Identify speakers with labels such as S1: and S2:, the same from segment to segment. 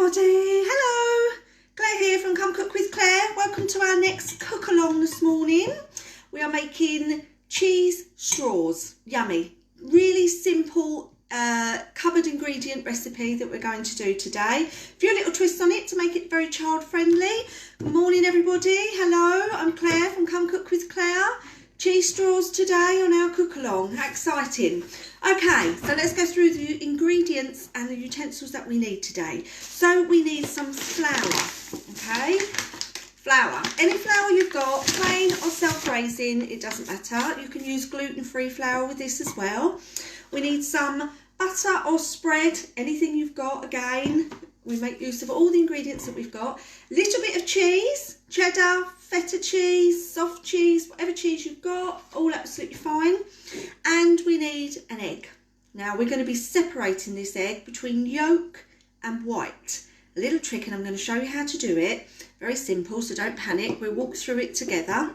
S1: everybody, hello, Claire here from Come Cook with Claire. Welcome to our next cook along this morning. We are making cheese straws, yummy, really simple cupboard ingredient recipe that we're going to do today. A few little twists on it to make it very child friendly. Good morning everybody, hello, I'm Claire from Come Cook with Claire. Cheese straws today on our cook along, how exciting. Okay, so let's go through the ingredients and the utensils that we need today. So we need some flour, okay? Flour, any flour you've got, plain or self-raising, it doesn't matter. You can use gluten-free flour with this as well. We need some butter or spread, anything you've got, again. We make use of all the ingredients that we've got. A little bit of cheese, cheddar, feta cheese, soft cheese, whatever cheese you've got, all absolutely fine. And we need an egg. Now we're going to be separating this egg between yolk and white. A little trick, and I'm going to show you how to do it. Very simple, so don't panic. We'll walk through it together.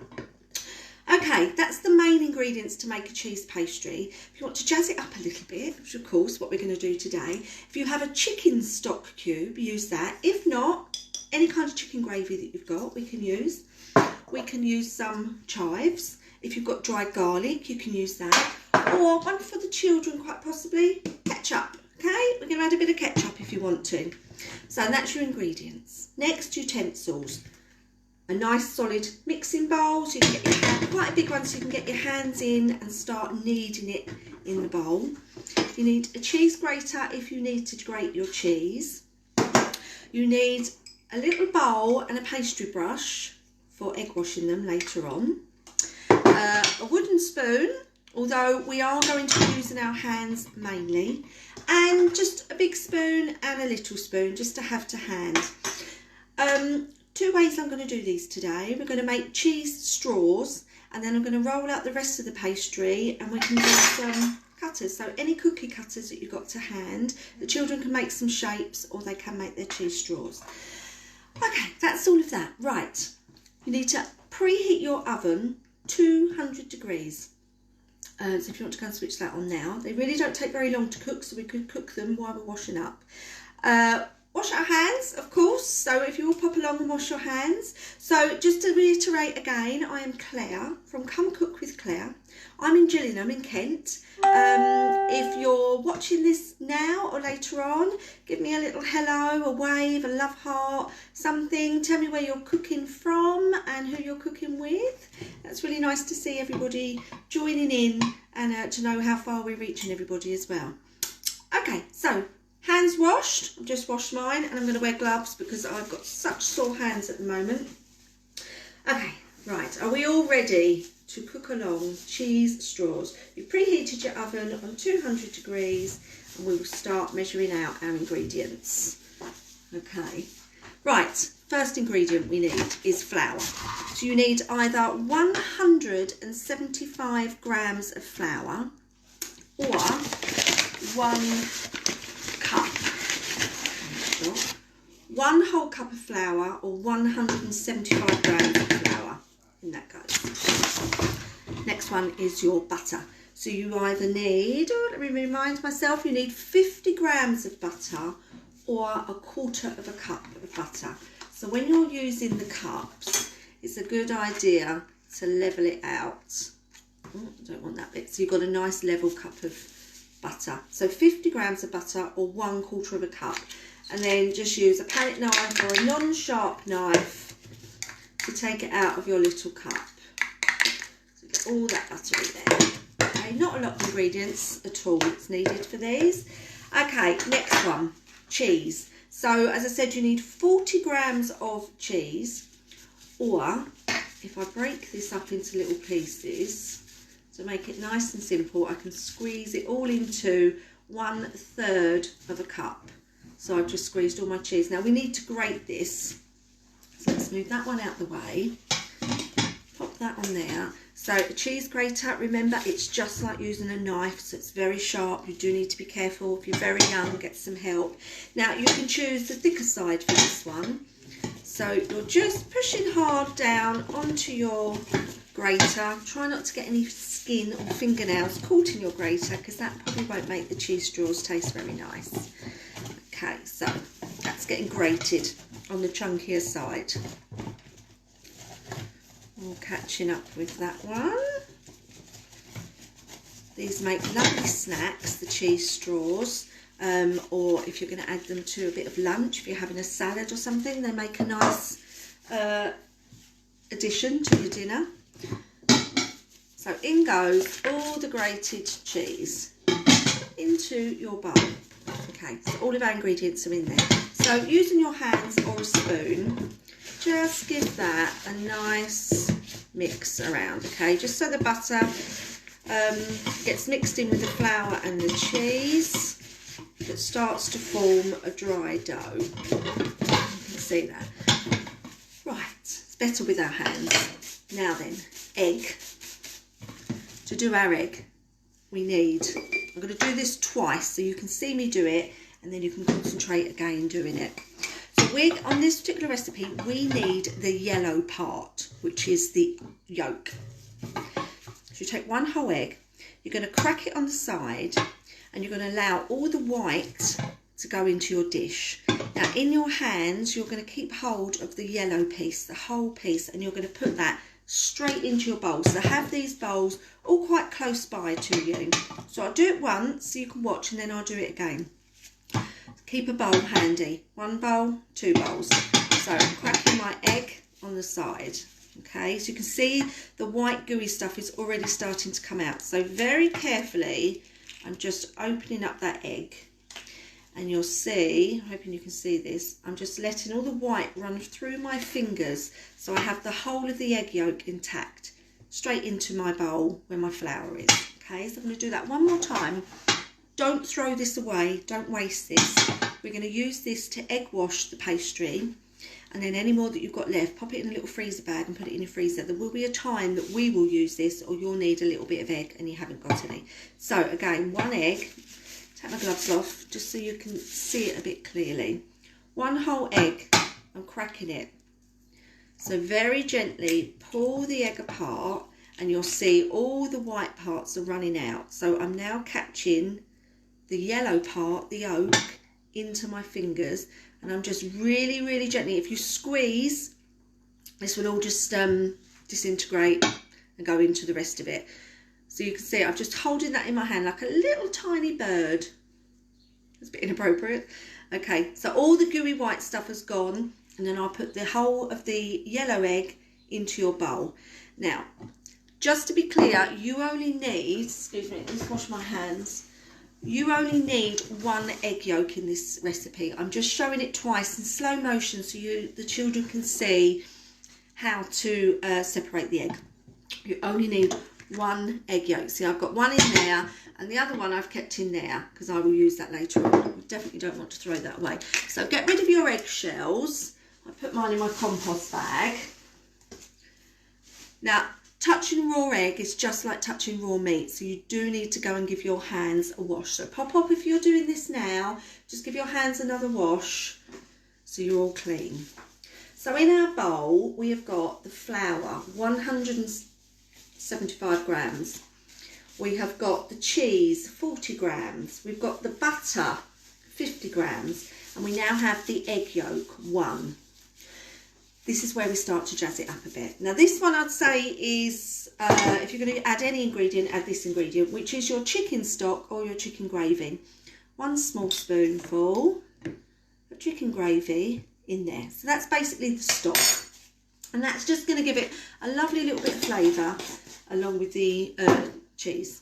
S1: Okay, that's the main ingredients to make a cheese pastry. If you want to jazz it up a little bit, which of course what we're going to do today, if you have a chicken stock cube, use that. If not, any kind of chicken gravy that you've got, we can use. We can use some chives. If you've got dried garlic, you can use that. Or one for the children, quite possibly, ketchup. Okay, we're going to add a bit of ketchup if you want to. So that's your ingredients. Next, utensils. A nice solid mixing bowl, so you can get your hand, quite a big one, so you can get your hands in and start kneading it in the bowl. You need a cheese grater if you need to grate your cheese. You need a little bowl and a pastry brush for egg washing them later on. A wooden spoon, although we are going to be using our hands mainly, and just a big spoon and a little spoon just to have to hand. Two ways I'm going to do these today. We're going to make cheese straws, and then I'm going to roll out the rest of the pastry, and we can use some cutters. So any cookie cutters that you've got to hand, the children can make some shapes or they can make their cheese straws. Okay, that's all of that. Right, you need to preheat your oven 200 degrees. So if you want to go and switch that on now. They really don't take very long to cook, so we could cook them while we're washing up. Wash our hands, of course, so if you all pop along and wash your hands. So just to reiterate again, I am Claire from Come Cook with Claire. I'm in Gillingham in Kent. If you're watching this now or later on, give me a little hello, a wave, a love heart, something. Tell me where you're cooking from and who you're cooking with. That's really nice to see everybody joining in and to know how far we're reaching everybody as well. Okay, so hands washed. I've just washed mine, and I'm going to wear gloves because I've got such sore hands at the moment. Okay, right, are we all ready to cook along cheese straws? You've preheated your oven on 200 degrees, and we will start measuring out our ingredients. Okay, right, first ingredient we need is flour. So you need either 175 grams of flour or 1 whole cup of flour or 175 grams of flour. In that goes. Next one is your butter. So you either need, let me remind myself, you need 50 grams of butter or 1/4 of a cup of butter. So when you're using the cups, it's a good idea to level it out. Oh, I don't want that bit. So you've got a nice level cup of butter. So 50 grams of butter or 1/4 of a cup. And then just use a palette knife or a non-sharp knife to take it out of your little cup. So get all that butter in there. Okay, not a lot of ingredients at all that's needed for these. Okay, next one, cheese. So as I said, you need 40 grams of cheese, or if I break this up into little pieces to make it nice and simple, I can squeeze it all into 1/3 of a cup. So I've just squeezed all my cheese. Now we need to grate this. So let's move that one out the way. Pop that on there. So a cheese grater, remember, it's just like using a knife, so it's very sharp. You do need to be careful. If you're very young, get some help. Now you can choose the thicker side for this one. So you're just pushing hard down onto your grater. Try not to get any skin or fingernails caught in your grater, because that probably won't make the cheese straws taste very nice. Okay, so that's getting grated on the chunkier side. All catching up with that one. These make lovely snacks, the cheese straws, or if you're going to add them to a bit of lunch, if you're having a salad or something, they make a nice addition to your dinner. So in goes all the grated cheese into your bowl. Okay, so all of our ingredients are in there. So using your hands or a spoon, just give that a nice mix around, okay, just so the butter gets mixed in with the flour and the cheese. That starts to form a dry dough. You can see that. Right, it's better with our hands. Now then, egg. To do our egg, we need, I'm going to do this twice so you can see me do it and then you can concentrate again doing it. So on this particular recipe, we need the yellow part, which is the yolk. So you take one whole egg, you're going to crack it on the side and you're going to allow all the white to go into your dish. Now in your hands, you're going to keep hold of the yellow piece, the whole piece, and you're going to put that straight into your bowl. So have these bowls all quite close by to you. So I'll do it once so you can watch and then I'll do it again. Keep a bowl handy. One bowl, two bowls. So I'm cracking my egg on the side. Okay, so you can see the white gooey stuff is already starting to come out. So very carefully, I'm just opening up that egg. And you'll see, I'm hoping you can see this, I'm just letting all the white run through my fingers so I have the whole of the egg yolk intact, straight into my bowl where my flour is. Okay, so I'm going to do that one more time. Don't throw this away, don't waste this. We're going to use this to egg wash the pastry, and then any more that you've got left, pop it in a little freezer bag and put it in your freezer. There will be a time that we will use this or you'll need a little bit of egg and you haven't got any. So again, one egg. Take my gloves off just so you can see it a bit clearly. One whole egg, I'm cracking it. So very gently pull the egg apart and you'll see all the white parts are running out. So I'm now catching the yellow part, the yolk, into my fingers, and I'm just really, really gently. If you squeeze, this will all just disintegrate and go into the rest of it. So you can see I'm just holding that in my hand like a little tiny bird. It's a bit inappropriate. Okay, so all the gooey white stuff has gone, and then I'll put the whole of the yellow egg into your bowl. Now, just to be clear, you only need, excuse me, let's wash my hands. You only need one egg yolk in this recipe. I'm just showing it twice in slow motion so the children can see how to separate the egg. You only need one egg yolk. See, I've got one in there and the other one I've kept in there because I will use that later on. You definitely don't want to throw that away. So get rid of your eggshells. I put mine in my compost bag. Now, touching raw egg is just like touching raw meat, so you do need to go and give your hands a wash. So pop up if you're doing this now, just give your hands another wash so you're all clean. So in our bowl, we have got the flour, 175 grams. We have got the cheese, 40 grams. We've got the butter, 50 grams. And we now have the egg yolk, 1. This is where we start to jazz it up a bit. Now this one I'd say is, if you're going to add any ingredient, add this ingredient, which is your chicken stock or your chicken gravy. 1 small spoonful of chicken gravy in there. So that's basically the stock. And that's just going to give it a lovely little bit of flavour along with the cheese.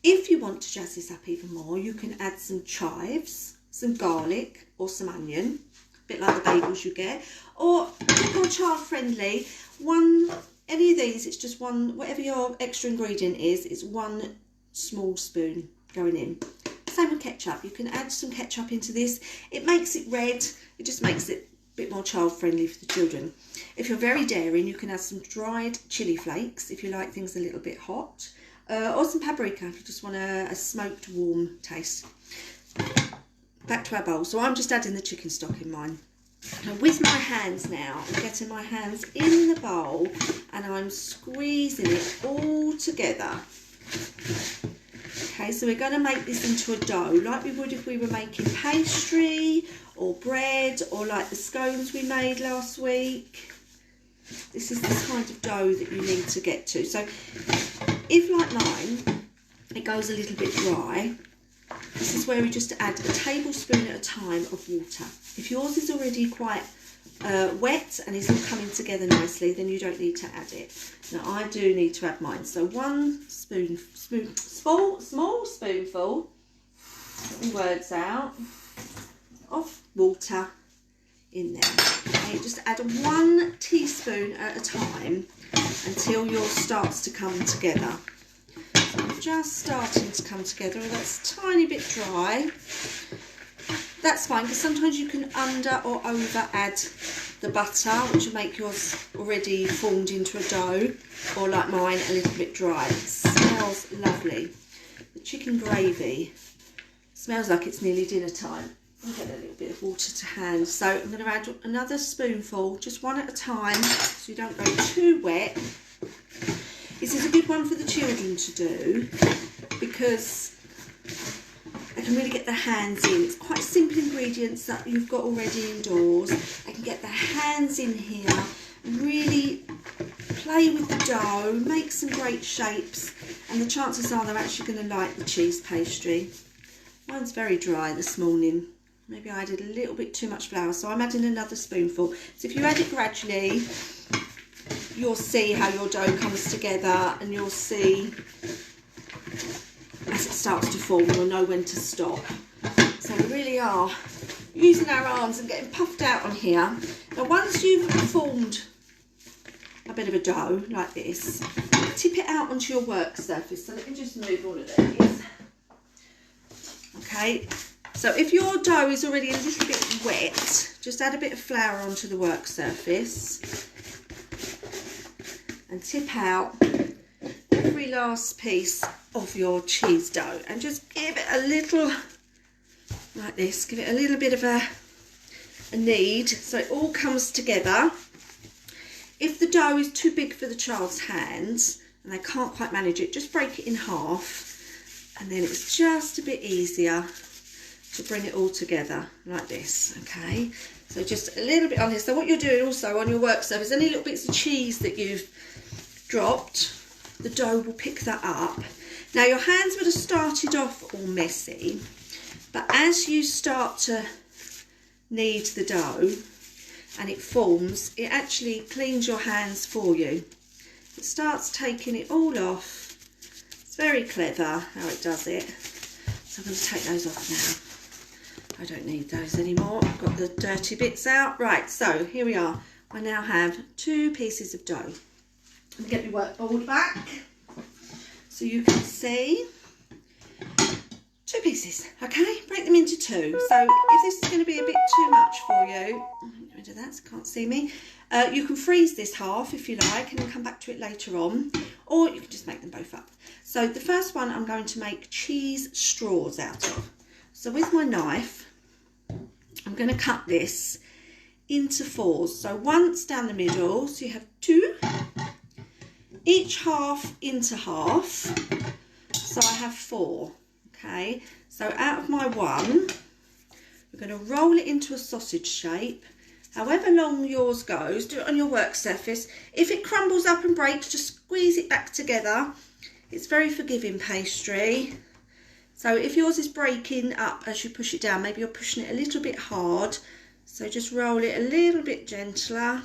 S1: If you want to jazz this up even more, you can add some chives, some garlic or some onion, a bit like the bagels you get, or a bit more child friendly. Any of these, it's just one, whatever your extra ingredient is, it's 1 small spoon going in. Same with ketchup, you can add some ketchup into this. It makes it red, it just makes it a bit more child friendly for the children. If you're very daring, you can add some dried chili flakes if you like things a little bit hot, or some paprika if you just want a smoked warm taste. Back to our bowl. So I'm just adding the chicken stock in mine. And with my hands now, I'm getting my hands in the bowl and I'm squeezing it all together. Okay, so we're going to make this into a dough like we would if we were making pastry or bread, or like the scones we made last week. This is the kind of dough that you need to get to. So if, like mine, it goes a little bit dry, this is where we just add a tablespoon at a time of water. If yours is already quite wet and is all coming together nicely, then you don't need to add it. Now I do need to add mine. So one small spoonful, get my words out, of water in there. Okay, just add 1 teaspoon at a time until yours starts to come together. So just starting to come together, and that's a tiny bit dry. That's fine, because sometimes you can under or over add the butter, which will make yours already formed into a dough, or like mine, a little bit dry. It smells lovely. The chicken gravy smells like it's nearly dinner time. I'll get a little bit of water to hand. So I'm going to add another spoonful, just one at a time, so you don't go too wet. This is a good one for the children to do, because they can really get their hands in. It's quite simple ingredients that you've got already indoors. They can get their hands in here and really play with the dough, make some great shapes, and the chances are they're actually going to like the cheese pastry. Mine's very dry this morning. Maybe I added a little bit too much flour, so I'm adding another spoonful. So if you add it gradually, you'll see how your dough comes together, and you'll see as it starts to form, you'll know when to stop. So we really are using our arms and getting puffed out on here. Now once you've formed a bit of a dough like this, tip it out onto your work surface. So let me just move all of these. Okay, so if your dough is already a little bit wet, just add a bit of flour onto the work surface and tip out every last piece of your cheese dough, and just give it a little, like this, give it a little bit of a knead so it all comes together. If the dough is too big for the child's hands and they can't quite manage it, just break it in half, and then it's just a bit easier to bring it all together like this. Okay, so just a little bit on here. So what you're doing also on your work surface, any little bits of cheese that you've dropped, the dough will pick that up. Now your hands would have started off all messy, but as you start to knead the dough and it forms, it actually cleans your hands for you. It starts taking it all off. It's very clever how it does it. So I'm going to take those off now. I don't need those anymore. I've got the dirty bits out. Right, so here we are. I now have 2 pieces of dough. Let me get my work board back so you can see. 2 pieces, okay? Break them into 2. So if this is going to be a bit too much for you, get rid of that so you can't see me. You can freeze this half if you like and then come back to it later on, or you can just make them both up. So the first one I'm going to make cheese straws out of. So with my knife, I'm going to cut this into 4s. So once down the middle, so you have 2, each half into half, so I have 4. Okay, so out of my 1, we're going to roll it into a sausage shape. However long yours goes, do it on your work surface. If it crumbles up and breaks, just squeeze it back together. It's very forgiving pastry. So if yours is breaking up as you push it down, maybe you're pushing it a little bit hard. So just roll it a little bit gentler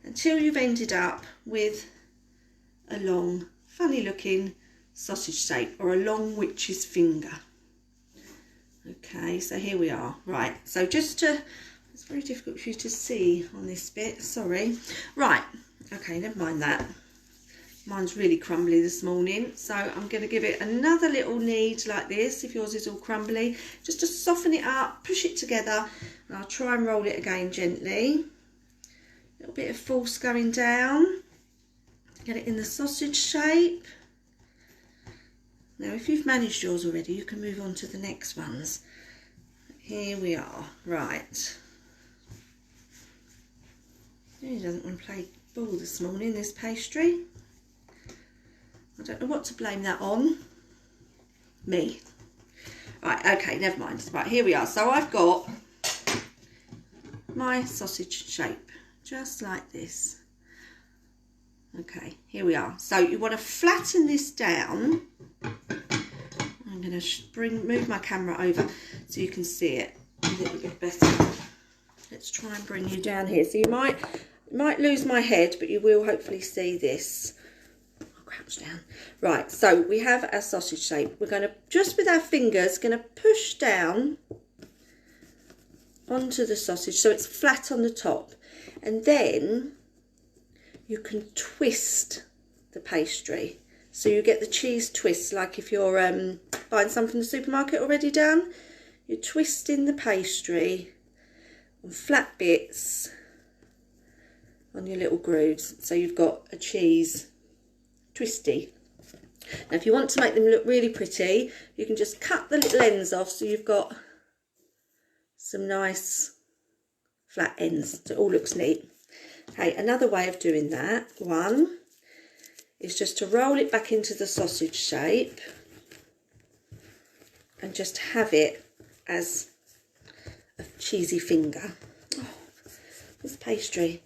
S1: until you've ended up with a long, funny looking sausage shape, or a long witch's finger. Okay, so here we are. Right, so just to, it's very difficult for you to see on this bit, sorry. Right, okay, never mind that. Mine's really crumbly this morning, so I'm going to give it another little knead like this. If yours is all crumbly, just to soften it up, push it together, and I'll try and roll it again gently. A little bit of force going down. Get it in the sausage shape. Now if you've managed yours already, you can move on to the next ones. Here we are. Right. He doesn't want to play ball this morning, this pastry. I don't know what to blame that on. me. Right, okay, never mind. Right, here we are. So I've got my sausage shape, just like this. Okay, here we are. So you want to flatten this down. I'm going to move my camera over so you can see it a little bit better. Let's try and bring you down here. So you might lose my head, but you will hopefully see this. I'll crouch down. Right, so we have our sausage shape. We're going to, just with our fingers, going to push down onto the sausage so it's flat on the top. And then you can twist the pastry. So you get the cheese twist, like if you're buying some from the supermarket already done. You're twisting the pastry on flat bits on your little grooves. So you've got a cheese twisty. Now if you want to make them look really pretty, you can just cut the little ends off so you've got some nice flat ends. So it all looks neat. Okay, another way of doing that, one, is just to roll it back into the sausage shape and just have it as a cheesy finger. Oh, this pastry.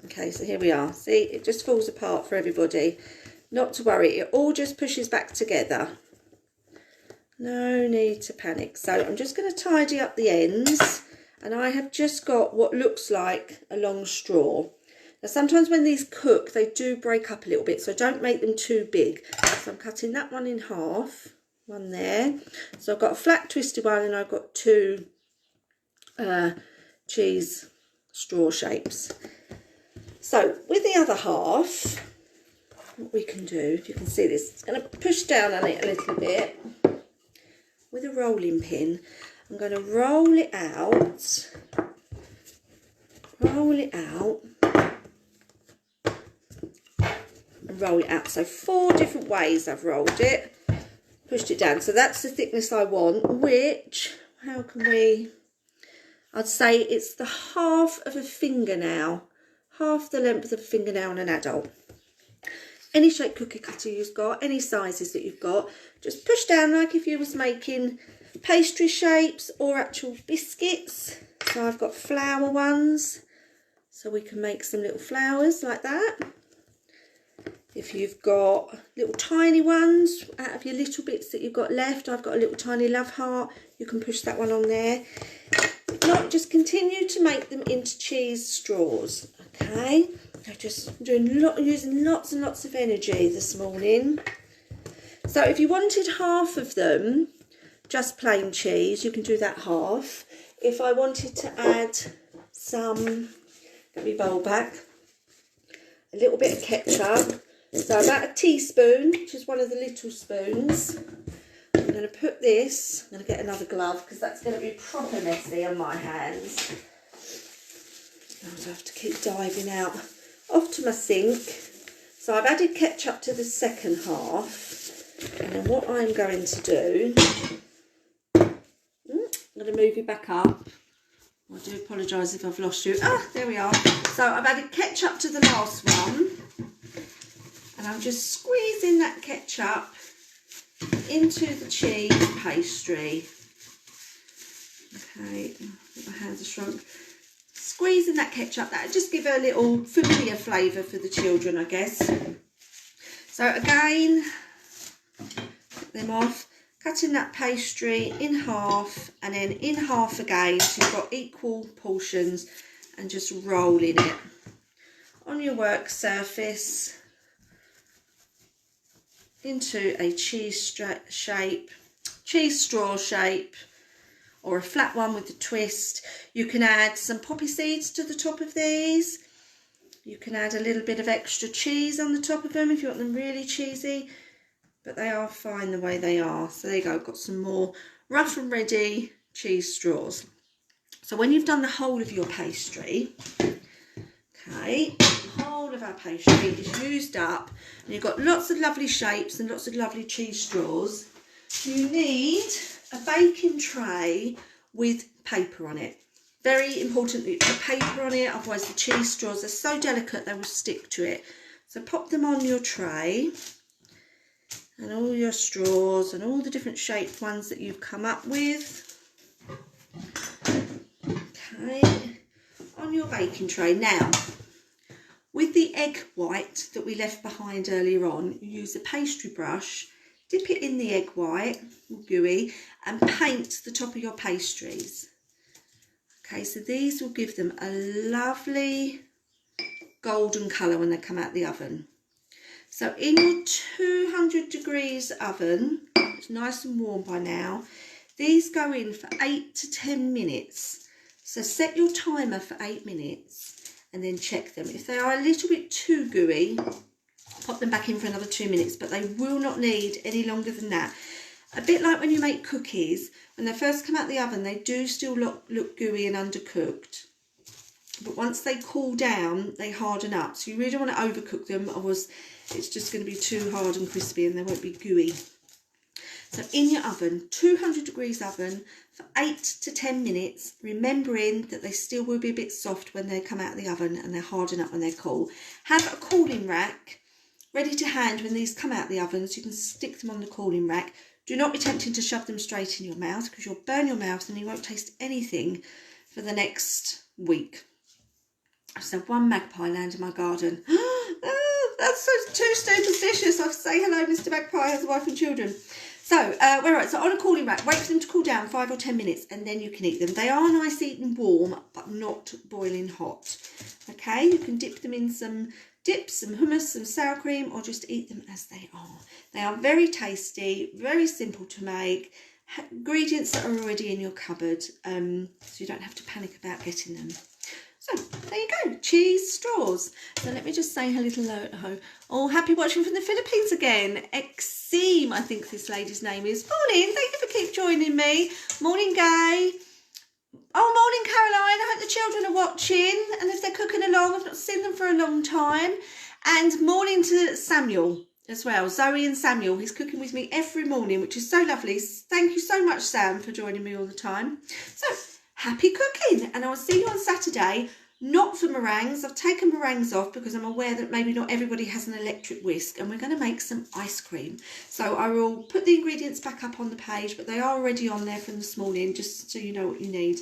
S1: Okay, so here we are. See, it just falls apart for everybody. Not to worry, it all just pushes back together. No need to panic. So I'm just going to tidy up the ends. And I have just got what looks like a long straw. Now sometimes when these cook, they do break up a little bit, so don't make them too big. So I'm cutting that one in half, one there. So I've got a flat twisted one and I've got two cheese straw shapes. So with the other half, what we can do, if you can see this, it's going to push down on it a little bit with a rolling pin. I'm going to roll it out, and roll it out. So 4 different ways I've rolled it, pushed it down. So that's the thickness I want, which, how can we, I'd say it's the half of a fingernail, half the length of a fingernail on an adult. Any shape cookie cutter you've got, any sizes that you've got, just push down like if you was making pastry shapes or actual biscuits. So I've got flower ones, so we can make some little flowers like that. If you've got little tiny ones out of your little bits that you've got left, I've got a little tiny love heart, you can push that one on there. If not, just continue to make them into cheese straws. Okay, I'm just doing using lots and lots of energy this morning. So if you wanted half of them just plain cheese, you can do that half. If I wanted to add some, get my bowl back, a little bit of ketchup, so about a teaspoon, which is one of the little spoons. I'm going to put this, I'm going to get another glove because that's going to be proper messy on my hands. I have to keep diving out. Off to my sink. So I've added ketchup to the second half. And then what I'm going to do, I'm going to move you back up. I do apologise if I've lost you. Ah, there we are. So I've added ketchup to the last one. And I'm just squeezing that ketchup into the cheese pastry. Okay, my hands are shrunk. Squeezing that ketchup, that'll just give a little familiar flavour for the children, I guess. So again, cut them off, cutting that pastry in half and then in half again, so you've got equal portions, and just rolling it on your work surface into a cheese straw shape, or a flat one with a twist. You can add some poppy seeds to the top of these. You can add a little bit of extra cheese on the top of them if you want them really cheesy, but they are fine the way they are. So there you go, I've got some more rough and ready cheese straws. So when you've done the whole of your pastry, okay, the whole of our pastry is used up, and you've got lots of lovely shapes and lots of lovely cheese straws, you need a baking tray with paper on it. Very important that you put paper on it, otherwise the cheese straws are so delicate they will stick to it. So pop them on your tray, and all your straws and all the different shaped ones that you've come up with. Okay, on your baking tray. Now, with the egg white that we left behind earlier on, you use a pastry brush, dip it in the egg white, gooey, and paint the top of your pastries. Okay, so these will give them a lovely golden colour when they come out the oven. So in your 200 degrees oven, it's nice and warm by now, these go in for 8 to 10 minutes. So set your timer for 8 minutes and then check them. If they are a little bit too gooey, pop them back in for another 2 minutes, but they will not need any longer than that. A bit like when you make cookies, when they first come out the oven, they do still look gooey and undercooked. But once they cool down, they harden up. So you really don't want to overcook them, otherwise it's just going to be too hard and crispy and they won't be gooey. So in your oven, 200 degrees oven for 8 to 10 minutes, remembering that they still will be a bit soft when they come out of the oven and they harden up when they're cool. Have a cooling rack ready to hand when these come out of the oven, so you can stick them on the cooling rack. Do not be tempted to shove them straight in your mouth because you'll burn your mouth and you won't taste anything for the next week. I just had one magpie land in my garden. Oh, that's so too superstitious. I say hello, Mr. Magpie has a wife and children. So, so on a cooling rack, wait for them to cool down 5 or 10 minutes and then you can eat them. They are nice eating warm, but not boiling hot. Okay, you can dip them in some dips, some hummus, some sour cream, or just eat them as they are. They are very tasty, very simple to make. Ingredients that are already in your cupboard, so you don't have to panic about getting them. So there you go, cheese straws. So let me just say a little hello. Oh, happy watching from the Philippines again. Exim, I think this lady's name is. Morning, thank you for keep joining me. Morning, Gay. Oh, morning, Caroline. I hope the children are watching. And if they're cooking along, I've not seen them for a long time. And morning to Samuel as well. Zoe and Samuel. He's cooking with me every morning, which is so lovely. Thank you so much, Sam, for joining me all the time. So, happy cooking. And I'll see you on Saturday. Not for meringues. I've taken meringues off because I'm aware that maybe not everybody has an electric whisk, and we're going to make some ice cream. So I will put the ingredients back up on the page, but they are already on there from this morning, just so you know what you need.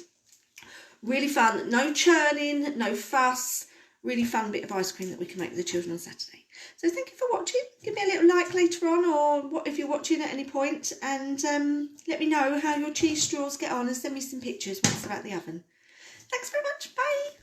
S1: Really fun. No churning, no fuss. Really fun bit of ice cream that we can make with the children on Saturday. So thank you for watching. Give me a little like later on, or what if you're watching at any point, and let me know how your cheese straws get on and send me some pictures once they're out the oven. Thanks very much. Bye.